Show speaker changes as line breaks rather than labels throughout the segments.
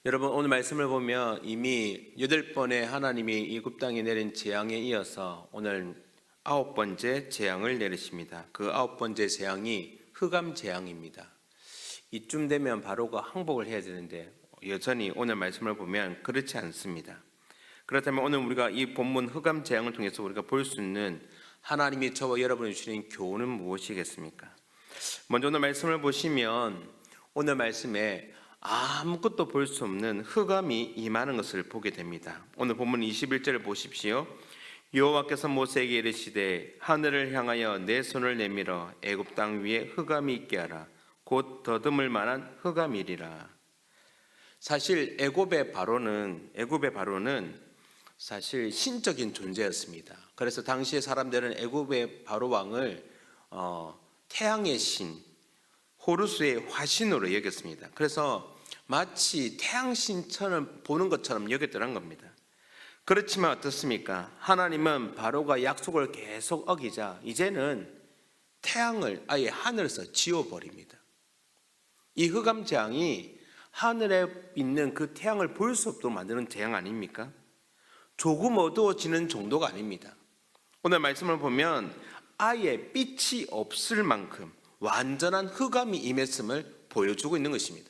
여러분, 오늘 말씀을 보면 이미 8번의 하나님이 애굽 땅에 내린 재앙에 이어서 오늘 9번째 재앙을 내리십니다. 그 9번째 재앙이 흑암 재앙입니다. 이쯤 되면 바로가 항복을 해야 되는데 여전히 오늘 말씀을 보면 그렇지 않습니다. 그렇다면 오늘 우리가 이 본문 흑암 재앙을 통해서 우리가 볼 수 있는 하나님이 저와 여러분이 주시는 교훈은 무엇이겠습니까? 먼저 오늘 말씀을 보시면 오늘 말씀에 아무것도 볼 수 없는 흑암이 임하는 것을 보게 됩니다. 오늘 본문 21절을 보십시오. 여호와께서 모세에게 이르시되 하늘을 향하여 내 손을 내밀어 애굽 땅 위에 흑암이 있게 하라. 곧 더듬을 만한 흑암이리라. 사실 애굽의 바로는 사실 신적인 존재였습니다. 그래서 당시의 사람들은 애굽의 바로 왕을 태양의 신 호루스의 화신으로 여겼습니다. 그래서 마치 태양신처럼 보는 것처럼 여겼더란 겁니다. 그렇지만 어떻습니까? 하나님은 바로가 약속을 계속 어기자 이제는 태양을 아예 하늘에서 지워버립니다. 이 흑암 재앙이 하늘에 있는 그 태양을 볼 수 없도록 만드는 재앙 아닙니까? 조금 어두워지는 정도가 아닙니다. 오늘 말씀을 보면 아예 빛이 없을 만큼 완전한 흑암이 임했음을 보여주고 있는 것입니다.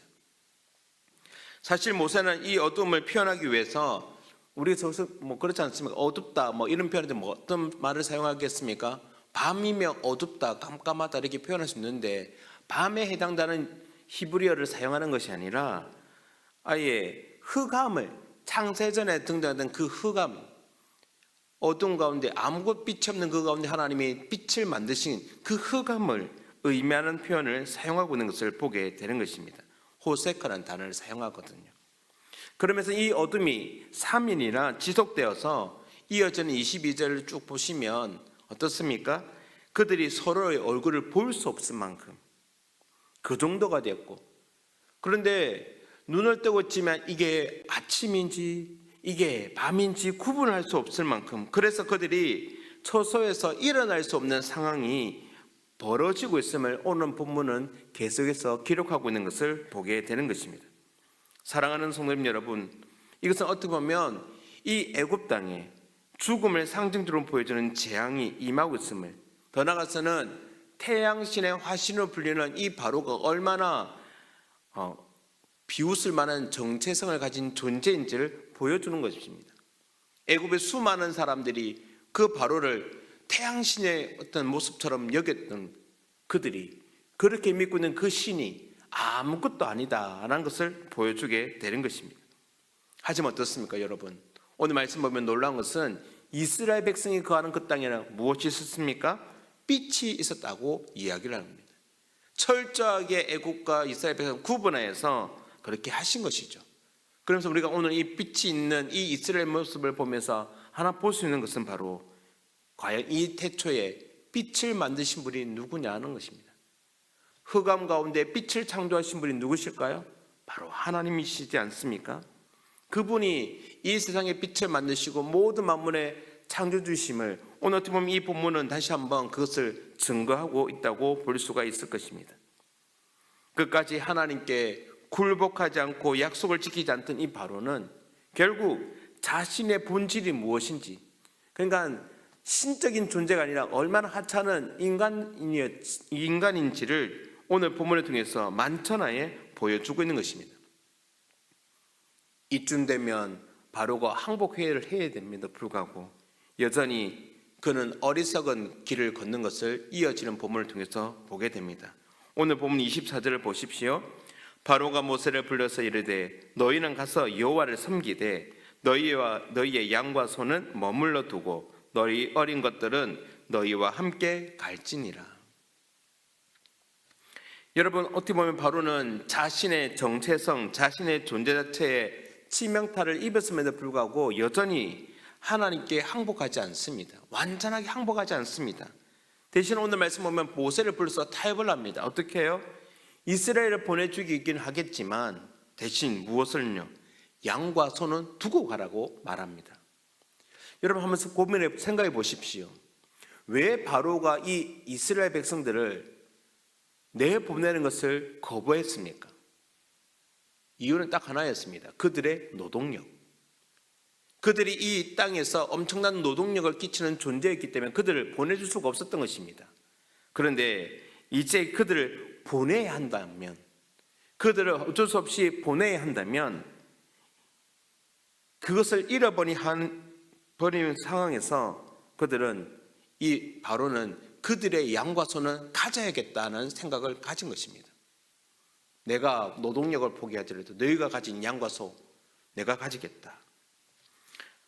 사실 모세는 이 어둠을 표현하기 위해서 우리 저기서 그렇지 않습니까? 어둡다 이런 표현인데 어떤 말을 사용하겠습니까? 밤이면 어둡다, 깜깜하다 이렇게 표현할 수 있는데 밤에 해당되는 히브리어를 사용하는 것이 아니라 아예 흑암을 창세전에 등장하던 그 흑암, 어둠 가운데 아무것도 빛이 없는 그 가운데 하나님이 빛을 만드신 그 흑암을 의미하는 표현을 사용하고 있는 것을 보게 되는 것입니다. 호세카라는 단어를 사용하거든요. 그러면서 이 어둠이 3일이나 지속되어서 이어지는 22절을 쭉 보시면 어떻습니까? 그들이 서로의 얼굴을 볼 수 없을 만큼 그 정도가 됐고, 그런데 눈을 뜨고 있지만 이게 아침인지 이게 밤인지 구분할 수 없을 만큼, 그래서 그들이 처소에서 일어날 수 없는 상황이 벌어지고 있음을 오늘 본문은 계속해서 기록하고 있는 것을 보게 되는 것입니다. 사랑하는 성도님 여러분, 이것은 어떻게 보면 이 애굽 땅에 죽음을 상징적으로 보여주는 재앙이 임하고 있음을, 더 나아가서는 태양신의 화신으로 불리는 이 바로가 얼마나 비웃을 만한 정체성을 가진 존재인지를 보여주는 것입니다. 애굽의 수많은 사람들이 그 바로를 태양신의 어떤 모습처럼 여겼던 그들이 그렇게 믿고 있는 그 신이 아무것도 아니다라는 것을 보여주게 되는 것입니다. 하지만 어떻습니까 여러분? 오늘 말씀 보면 놀라운 것은 이스라엘 백성이 거하는 그 땅에는 무엇이 있었습니까? 빛이 있었다고 이야기를 합니다. 철저하게 애굽과 이스라엘 백성을 구분하여서 그렇게 하신 것이죠. 그러면서 우리가 오늘 이 빛이 있는 이 이스라엘 모습을 보면서 하나 볼 수 있는 것은 바로 과연 이 태초에 빛을 만드신 분이 누구냐 하는 것입니다. 흑암 가운데 빛을 창조하신 분이 누구실까요? 바로 하나님이시지 않습니까? 그분이 이 세상에 빛을 만드시고 모든 만물의 창조주심을 오늘 어떻게 보면 이 본문은 다시 한번 그것을 증거하고 있다고 볼 수가 있을 것입니다. 끝까지 하나님께 굴복하지 않고 약속을 지키지 않던 이 바로는 결국 자신의 본질이 무엇인지, 그러니까 신적인 존재가 아니라 얼마나 하찮은 인간인지를 오늘 본문을 통해서 만천하에 보여주고 있는 것입니다. 이쯤 되면 바로가 항복회의를 해야 됩니다. 불구하고 여전히 그는 어리석은 길을 걷는 것을 이어지는 본문을 통해서 보게 됩니다. 오늘 본문 24절을 보십시오. 바로가 모세를 불러서 이르되 너희는 가서 여호와를 섬기되 너희의 양과 소는 머물러 두고 너희 어린 것들은 너희와 함께 갈지니라. 여러분, 어떻게 보면 바로는 자신의 정체성, 자신의 존재 자체에 치명타를 입었음에도 불구하고 여전히 하나님께 항복하지 않습니다. 완전하게 항복하지 않습니다. 대신 오늘 말씀 보면 모세를 불러서 타협을 합니다. 어떻게 해요? 이스라엘을 보내주기는 하겠지만 대신 무엇을요? 양과 소는 두고 가라고 말합니다. 여러분 한번 생각해 보십시오. 왜 바로가 이 이스라엘 백성들을 내보내는 것을 거부했습니까? 이유는 딱 하나였습니다. 그들의 노동력. 그들이 이 땅에서 엄청난 노동력을 끼치는 존재였기 때문에 그들을 보내줄 수가 없었던 것입니다. 그런데 이제 그들을 보내야 한다면, 그들을 어쩔 수 없이 보내야 한다면 그것을 잃어버린 상황에서 그들은 이 바로는 그들의 양과 소는 가져야겠다는 생각을 가진 것입니다. 내가 노동력을 포기하더라도 너희가 가진 양과 소 내가 가지겠다.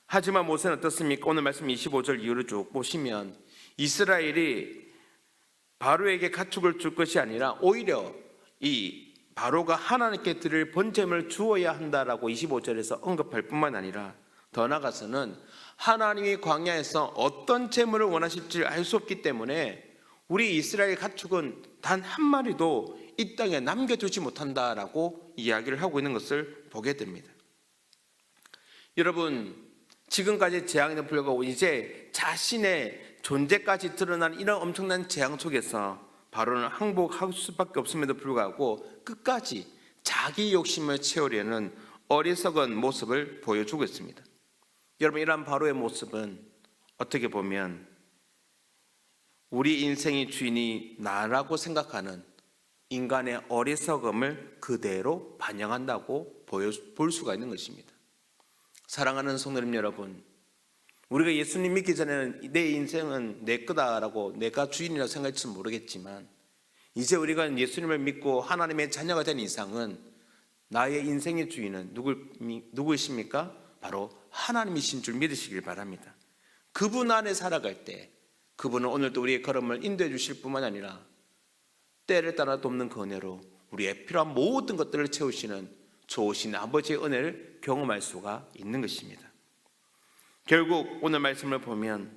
하지만 모세는 어떻습니까? 오늘 말씀 25절 이후로 쭉 보시면 이스라엘이 바로에게 가축을 줄 것이 아니라 오히려 이 바로가 하나님께 드릴 번제물을 주어야 한다라고 25절에서 언급할 뿐만 아니라 더 나아가서는 하나님이 광야에서 어떤 제물을 원하실지 알 수 없기 때문에 우리 이스라엘 가축은 단 한 마리도 이 땅에 남겨두지 못한다라고 이야기를 하고 있는 것을 보게 됩니다. 여러분, 지금까지 재앙에도 불구하고 이제 자신의 존재까지 드러난 이런 엄청난 재앙 속에서 바로는 항복할 수밖에 없음에도 불구하고 끝까지 자기 욕심을 채우려는 어리석은 모습을 보여주고 있습니다. 여러분, 이러한 바로의 모습은 어떻게 보면 우리 인생의 주인이 나라고 생각하는 인간의 어리석음을 그대로 반영한다고 볼 수가 있는 것입니다. 사랑하는 성도님 여러분, 우리가 예수님 믿기 전에는 내 인생은 내 거다라고 내가 주인이라고 생각할지는 모르겠지만 이제 우리가 예수님을 믿고 하나님의 자녀가 된 이상은 나의 인생의 주인은 누구이십니까? 바로 하나님이신 줄 믿으시길 바랍니다. 그분 안에 살아갈 때 그분은 오늘도 우리의 걸음을 인도해 주실 뿐만 아니라 때를 따라 돕는 그 은혜로 우리의 필요한 모든 것들을 채우시는 좋으신 아버지의 은혜를 경험할 수가 있는 것입니다. 결국 오늘 말씀을 보면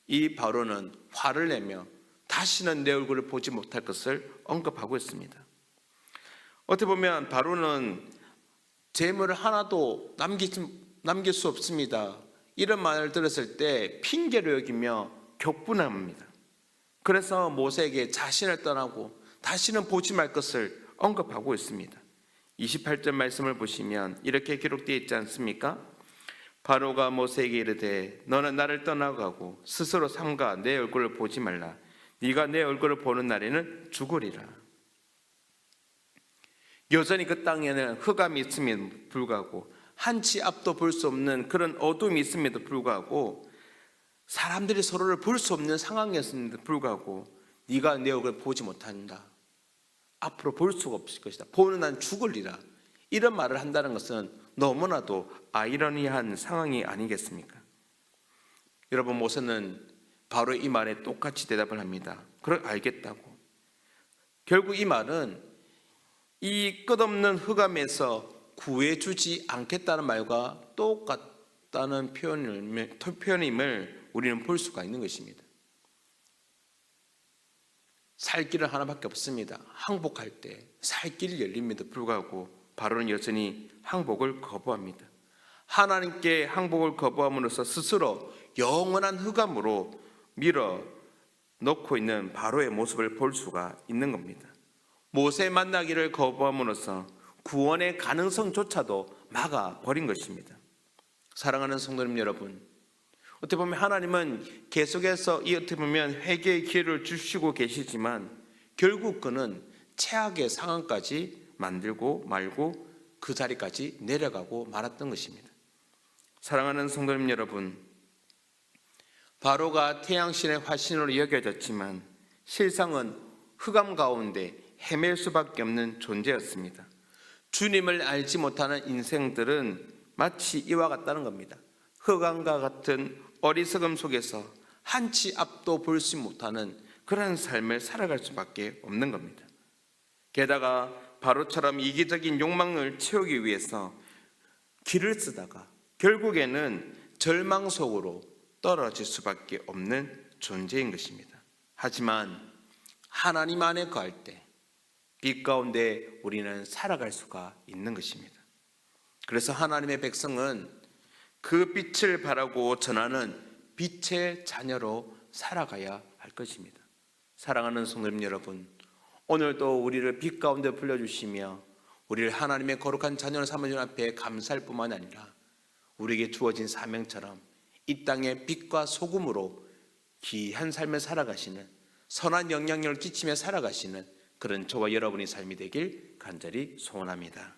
이 바로는 화를 내며 다시는 내 얼굴을 보지 못할 것을 언급하고 있습니다. 어떻게 보면 바로는 재물을 하나도 남길 수 없습니다. 이런 말을 들었을 때 핑계로 여기며 격분합니다. 그래서 모세에게 자신을 떠나고 다시는 보지 말 것을 언급하고 있습니다. 28절 말씀을 보시면 이렇게 기록되어 있지 않습니까? 바로가 모세에게 이르되 너는 나를 떠나가고 스스로 삼가 내 얼굴을 보지 말라. 네가 내 얼굴을 보는 날에는 죽으리라. 여전히 그 땅에는 흑암이 있음에도 불구하고 한치 앞도 볼 수 없는 그런 어둠이 있음에도 불구하고 사람들이 서로를 볼 수 없는 상황이었음에도 불구하고 네가 내 얼굴을 보지 못한다. 앞으로 볼 수가 없을 것이다. 보는 난 죽으리라. 이런 말을 한다는 것은 너무나도 아이러니한 상황이 아니겠습니까? 여러분, 모세는 바로 이 말에 똑같이 대답을 합니다. 그걸 알겠다고. 결국 이 말은 이 끝없는 흑암에서 구해주지 않겠다는 말과 똑같다는 표현임을 우리는 볼 수가 있는 것입니다. 살 길은 하나밖에 없습니다. 항복할 때 살 길이 열림에도 불구하고 바로는 여전히 항복을 거부합니다. 하나님께 항복을 거부함으로써 스스로 영원한 흑암으로 밀어 넣고 있는 바로의 모습을 볼 수가 있는 겁니다. 모세 만나기를 거부함으로써 구원의 가능성조차도 막아버린 것입니다. 사랑하는 성도님 여러분, 어떻게 보면 하나님은 계속해서 어떻게 보면 회개의 기회를 주시고 계시지만 결국 그는 최악의 상황까지 만들고 말고 그 자리까지 내려가고 말았던 것입니다. 사랑하는 성도님 여러분, 바로가 태양신의 화신으로 여겨졌지만 실상은 흑암 가운데 헤맬 수밖에 없는 존재였습니다. 주님을 알지 못하는 인생들은 마치 이와 같다는 겁니다. 흑암과 같은 어리석음 속에서 한치 앞도 볼 수 못하는 그런 삶을 살아갈 수밖에 없는 겁니다. 게다가 바로처럼 이기적인 욕망을 채우기 위해서 길을 쓰다가 결국에는 절망 속으로 떨어질 수밖에 없는 존재인 것입니다. 하지만 하나님 안에 거할 때 빛 가운데 우리는 살아갈 수가 있는 것입니다. 그래서 하나님의 백성은 그 빛을 바라고 전하는 빛의 자녀로 살아가야 할 것입니다. 사랑하는 성도님 여러분, 오늘도 우리를 빛 가운데 불러주시며 우리를 하나님의 거룩한 자녀로 삼으신 앞에 감사할 뿐만 아니라 우리에게 주어진 사명처럼 이 땅의 빛과 소금으로 귀한 삶을 살아가시는, 선한 영향력을 끼치며 살아가시는 그런 저와 여러분의 삶이 되길 간절히 소원합니다.